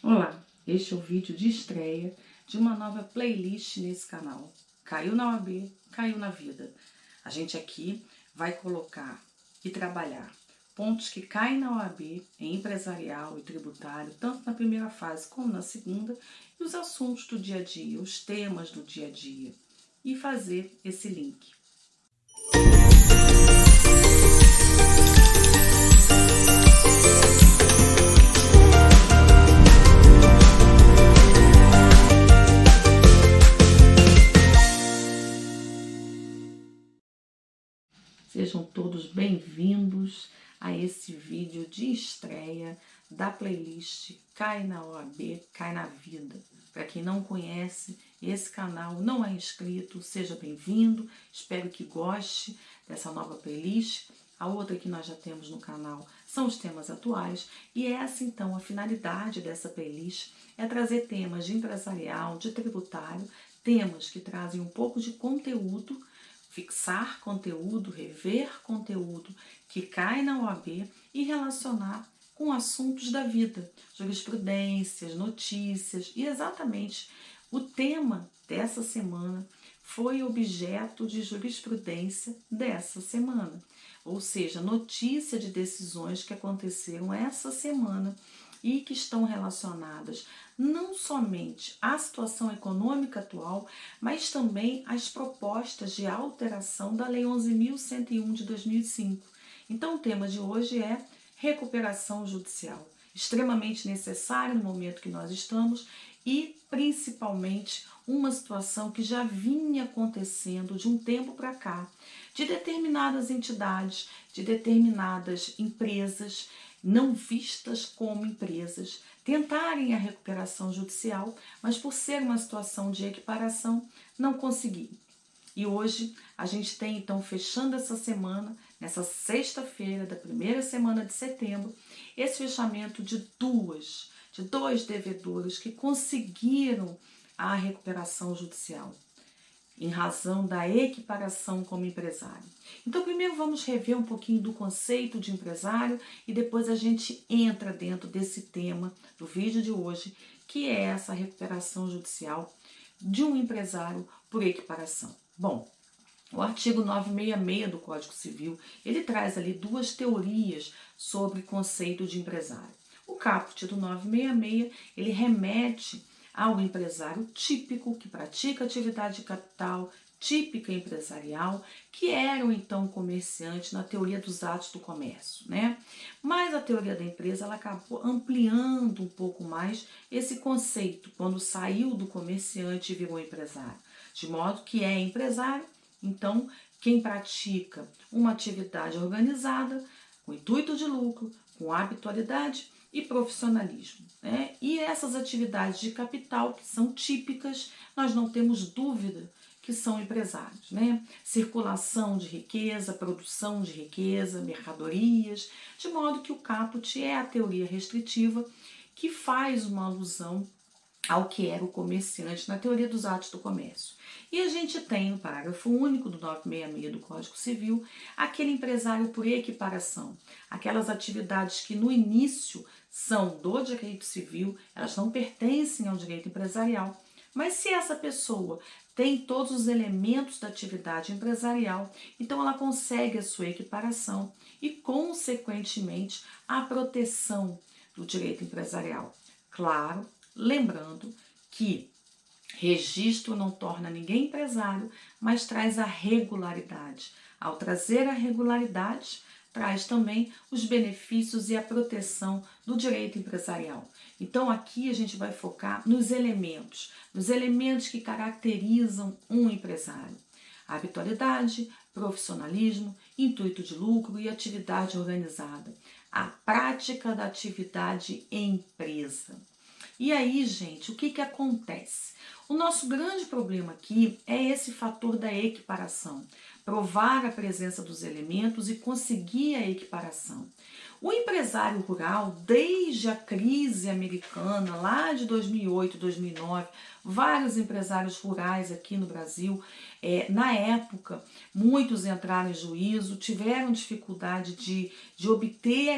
Olá, este é o vídeo de estreia de uma nova playlist nesse canal. Caiu na OAB, caiu na vida. A gente aqui vai colocar e trabalhar pontos que caem na OAB, em empresarial e tributário, tanto na primeira fase como na segunda, e os assuntos do dia a dia, os temas do dia a dia, e fazer esse link. Sejam todos bem-vindos a esse vídeo de estreia da playlist Cai na OAB, Cai na Vida. Para quem não conhece esse canal, não é inscrito, seja bem-vindo. Espero que goste dessa nova playlist. A outra que nós já temos no canal são os temas atuais. E essa, então, a finalidade dessa playlist é trazer temas de empresarial, de tributário, temas que trazem um pouco de conteúdo, fixar conteúdo, rever conteúdo que cai na OAB e relacionar com assuntos da vida, jurisprudências, notícias, e exatamente o tema dessa semana foi objeto de jurisprudência dessa semana, ou seja, notícia de decisões que aconteceram essa semana e que estão relacionadas não somente à situação econômica atual, mas também às propostas de alteração da Lei 11.101 de 2005. Então, o tema de hoje é recuperação judicial, extremamente necessário no momento que nós estamos e, principalmente, uma situação que já vinha acontecendo de um tempo para cá, de determinadas entidades, de determinadas empresas, não vistas como empresas, tentarem a recuperação judicial, mas por ser uma situação de equiparação, não conseguiram. E hoje a gente tem, então, fechando essa semana, nessa sexta-feira da primeira semana de setembro, esse fechamento de dois devedores que conseguiram a recuperação judicial, em razão da equiparação como empresário. Então, primeiro vamos rever um pouquinho do conceito de empresário e depois a gente entra dentro desse tema do vídeo de hoje, que é essa recuperação judicial de um empresário por equiparação. Bom, o artigo 966 do Código Civil, ele traz ali duas teorias sobre o conceito de empresário. O caput do 966, ele remete ao empresário típico que pratica atividade de capital, típica empresarial, que era então comerciante na teoria dos atos do comércio, né? Mas a teoria da empresa ela acabou ampliando um pouco mais esse conceito quando saiu do comerciante e virou empresário, de modo que é empresário, então quem pratica uma atividade organizada com intuito de lucro, com habitualidade e profissionalismo, né? E essas atividades de capital que são típicas, nós não temos dúvida que são empresários, né? Circulação de riqueza, produção de riqueza, mercadorias, de modo que o caput é a teoria restritiva que faz uma alusão ao que era o comerciante na teoria dos atos do comércio. E a gente tem no parágrafo único do 966 do Código Civil aquele empresário por equiparação, aquelas atividades que no início são do direito civil, elas não pertencem ao direito empresarial, mas se essa pessoa tem todos os elementos da atividade empresarial, então ela consegue a sua equiparação e, consequentemente, a proteção do direito empresarial. Claro, lembrando que registro não torna ninguém empresário, mas traz a regularidade. Ao trazer a regularidade, traz também os benefícios e a proteção do direito empresarial. Então aqui a gente vai focar nos elementos que caracterizam um empresário. A habitualidade, profissionalismo, intuito de lucro e atividade organizada. A prática da atividade em empresa. E aí, gente, o que acontece? O nosso grande problema aqui é esse fator da equiparação, provar a presença dos elementos e conseguir a equiparação. O empresário rural, desde a crise americana, lá de 2008, 2009, vários empresários rurais aqui no Brasil, na época, muitos entraram em juízo, tiveram dificuldade de obter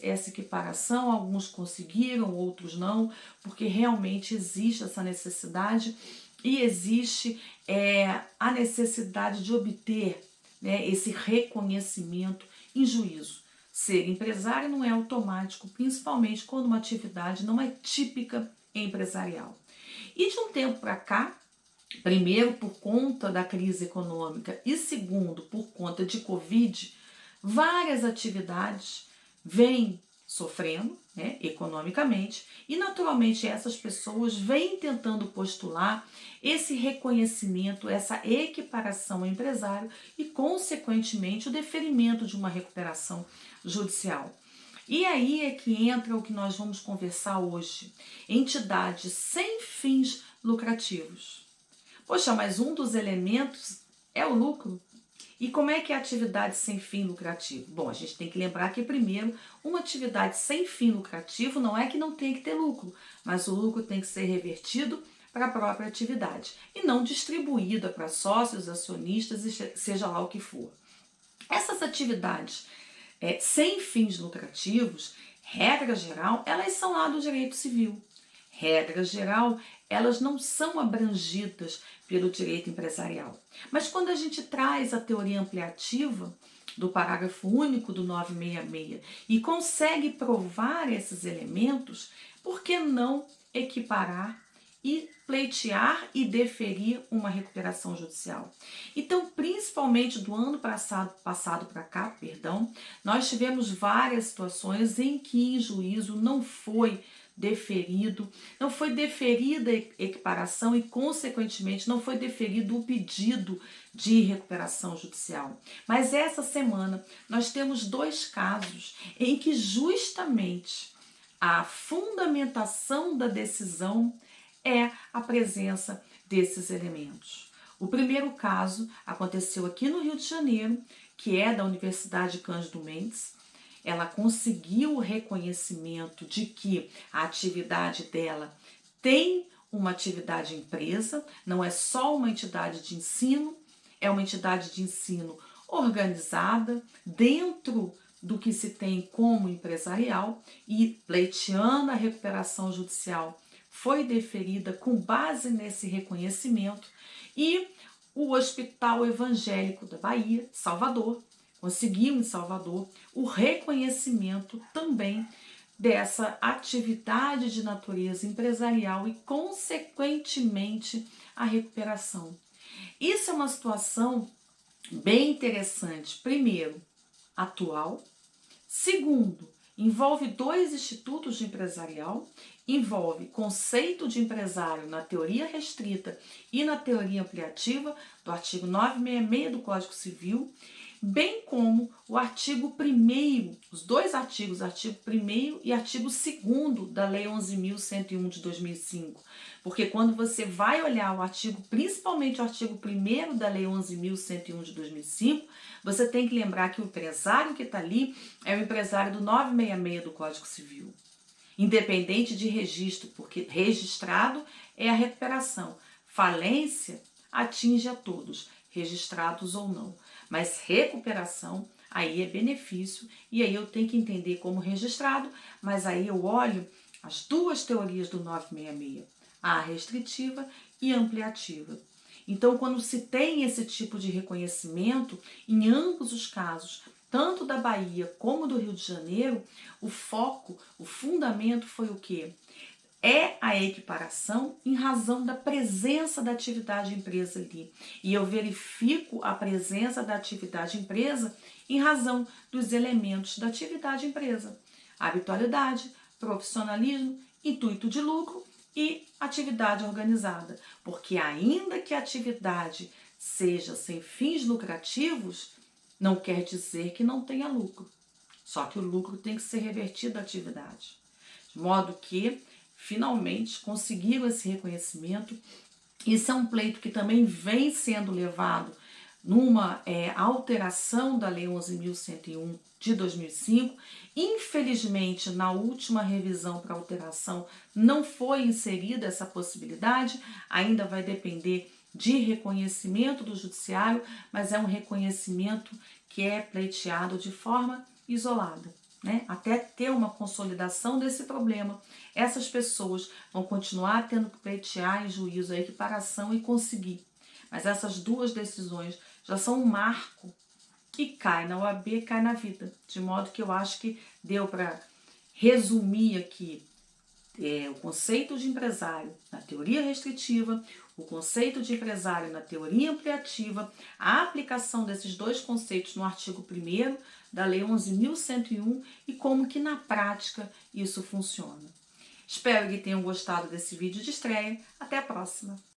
essa equiparação, alguns conseguiram, outros não, porque realmente existe essa necessidade e existe a necessidade de obter, né, esse reconhecimento em juízo. Ser empresário não é automático, principalmente quando uma atividade não é típica empresarial. E de um tempo para cá, primeiro por conta da crise econômica e segundo por conta de Covid, várias atividades vêm sofrendo, né, economicamente, e naturalmente essas pessoas vêm tentando postular esse reconhecimento, essa equiparação ao empresário e, consequentemente, o deferimento de uma recuperação judicial. E aí é que entra o que nós vamos conversar hoje: entidades sem fins lucrativos. Poxa, mas um dos elementos é o lucro. E como é que é a atividade sem fim lucrativo? Bom, a gente tem que lembrar que, primeiro, uma atividade sem fim lucrativo não é que não tem que ter lucro, mas o lucro tem que ser revertido para a própria atividade e não distribuída para sócios, acionistas e seja lá o que for. Essas atividades sem fins lucrativos, regra geral, elas são lá do direito civil. Regra geral, elas não são abrangidas pelo direito empresarial. Mas quando a gente traz a teoria ampliativa do parágrafo único do 966 e consegue provar esses elementos, por que não equiparar e pleitear e deferir uma recuperação judicial? Então, principalmente do ano passado para cá, nós tivemos várias situações em que em juízo não foi deferida a equiparação e, consequentemente, não foi deferido o pedido de recuperação judicial. Mas essa semana nós temos dois casos em que justamente a fundamentação da decisão é a presença desses elementos. O primeiro caso aconteceu aqui no Rio de Janeiro, que é da Universidade Cândido Mendes. Ela conseguiu o reconhecimento de que a atividade dela tem uma atividade empresa, não é só uma entidade de ensino, é uma entidade de ensino organizada dentro do que se tem como empresarial, e pleiteando a recuperação judicial foi deferida com base nesse reconhecimento. E o Hospital Evangélico da Bahia, Salvador, conseguiu em Salvador o reconhecimento também dessa atividade de natureza empresarial e, consequentemente, a recuperação. Isso é uma situação bem interessante. Primeiro, atual. Segundo, envolve dois institutos de empresarial, envolve conceito de empresário na teoria restrita e na teoria ampliativa do artigo 966 do Código Civil, bem como o artigo 1º, os dois artigos, artigo 1º e artigo 2º da Lei 11.101 de 2005. Porque quando você vai olhar o artigo, principalmente o artigo 1º da Lei 11.101 de 2005, você tem que lembrar que o empresário que está ali é o empresário do 966 do Código Civil. Independente de registro, porque registrado é a recuperação. Falência atinge a todos, registrados ou não. Mas recuperação, aí é benefício, e aí eu tenho que entender como registrado, mas aí eu olho as duas teorias do 966, a restritiva e a ampliativa. Então, quando se tem esse tipo de reconhecimento, em ambos os casos, tanto da Bahia como do Rio de Janeiro, o foco, o fundamento foi o quê? É a equiparação em razão da presença da atividade empresa ali. E eu verifico a presença da atividade empresa em razão dos elementos da atividade empresa: habitualidade, profissionalismo, intuito de lucro e atividade organizada. Porque ainda que a atividade seja sem fins lucrativos, não quer dizer que não tenha lucro. Só que o lucro tem que ser revertido à atividade. De modo que finalmente conseguiram esse reconhecimento Isso é um pleito que também vem sendo levado numa alteração da Lei 11.101 de 2005. Infelizmente, na última revisão para alteração, não foi inserida essa possibilidade, ainda vai depender de reconhecimento do judiciário, mas é um reconhecimento que é pleiteado de forma isolada. Né? Até ter uma consolidação desse problema, essas pessoas vão continuar tendo que pleitear em juízo a equiparação e conseguir. Mas essas duas decisões já são um marco que cai na OAB, cai na vida. De modo que eu acho que deu para resumir aqui o conceito de empresário na teoria restritiva, o conceito de empresário na teoria ampliativa, a aplicação desses dois conceitos no artigo 1º da Lei 11.101 e como que na prática isso funciona. Espero que tenham gostado desse vídeo de estreia. Até a próxima!